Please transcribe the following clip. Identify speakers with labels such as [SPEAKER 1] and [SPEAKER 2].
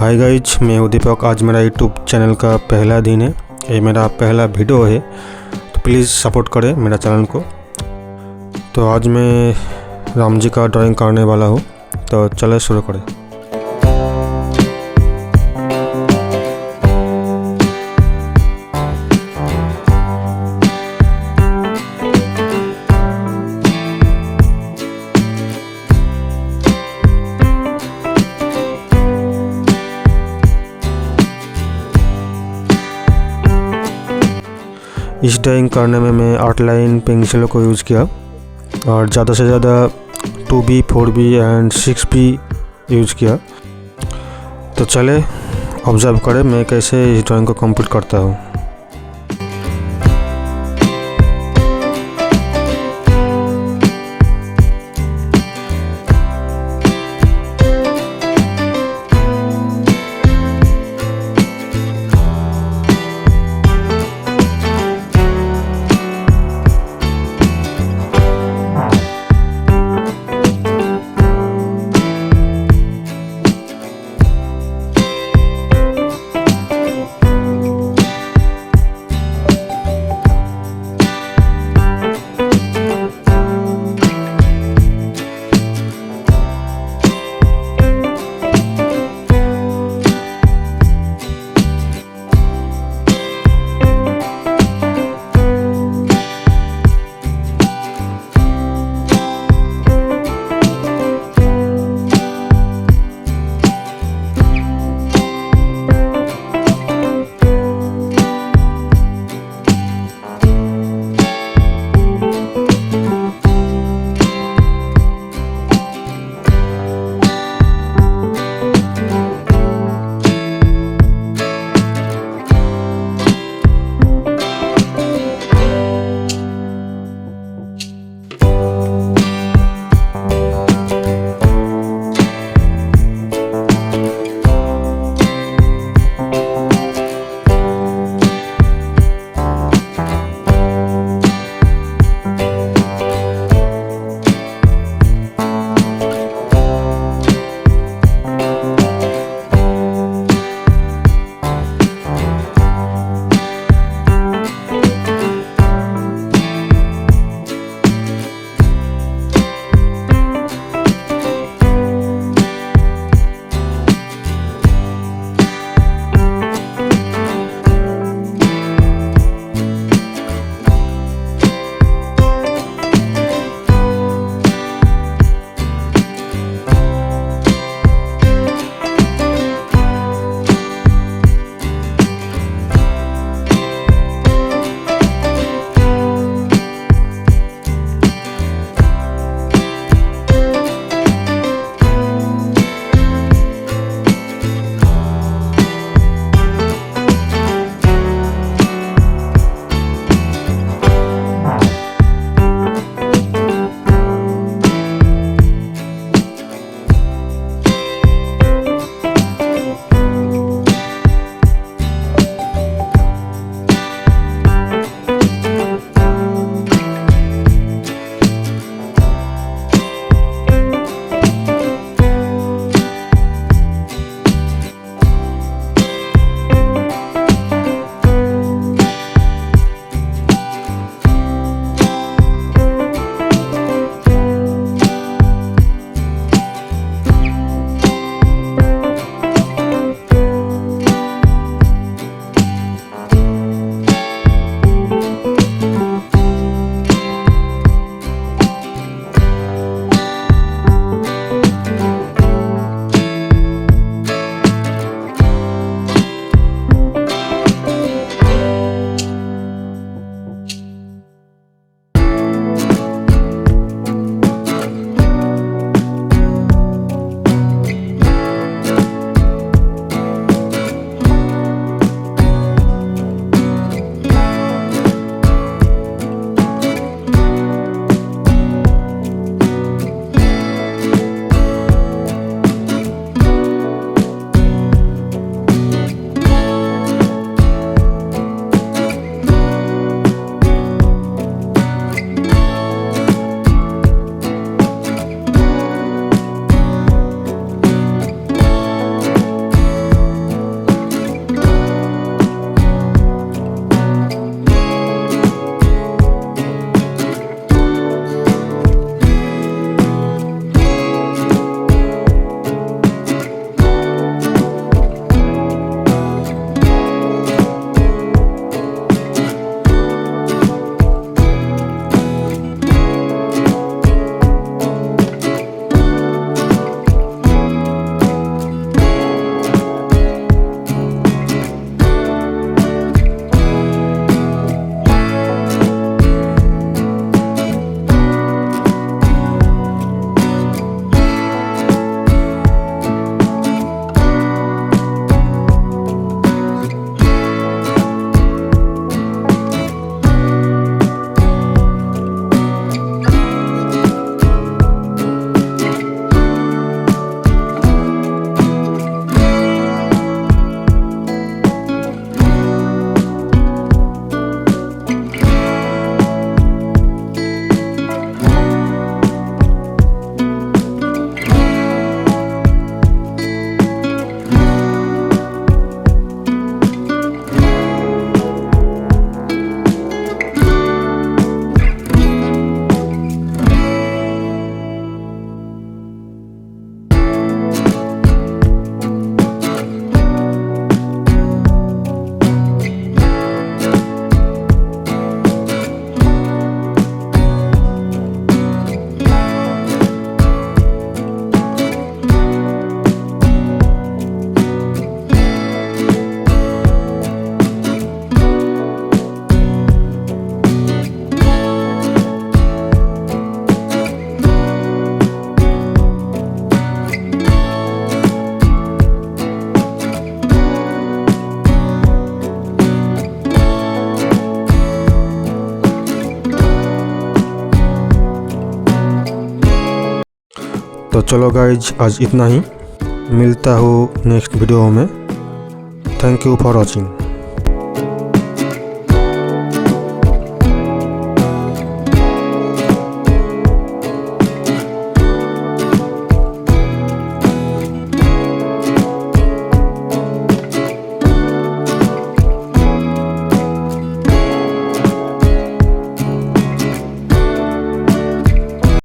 [SPEAKER 1] Hi guys, मैं हूँ दीपक। आज मेरा यूट्यूब चैनल का पहला दिन है, ये मेरा पहला वीडियो है, तो प्लीज़ सपोर्ट करें मेरा चैनल को। तो आज मैं राम जी का ड्राइंग करने वाला हूँ, तो चले शुरू करें। इस ड्राइंग करने में मैं 8 लाइन पेंसिलों को यूज़ किया और ज़्यादा से ज़्यादा 2B, 4B and 6B use किया। तो चले ऑब्ज़र्व करें मैं कैसे इस ड्राइंग को कंप्लीट करता हूँ। तो चलो गाइज, आज इतना ही। मिलता हूँ नेक्स्ट वीडियो में। Thank you for watching.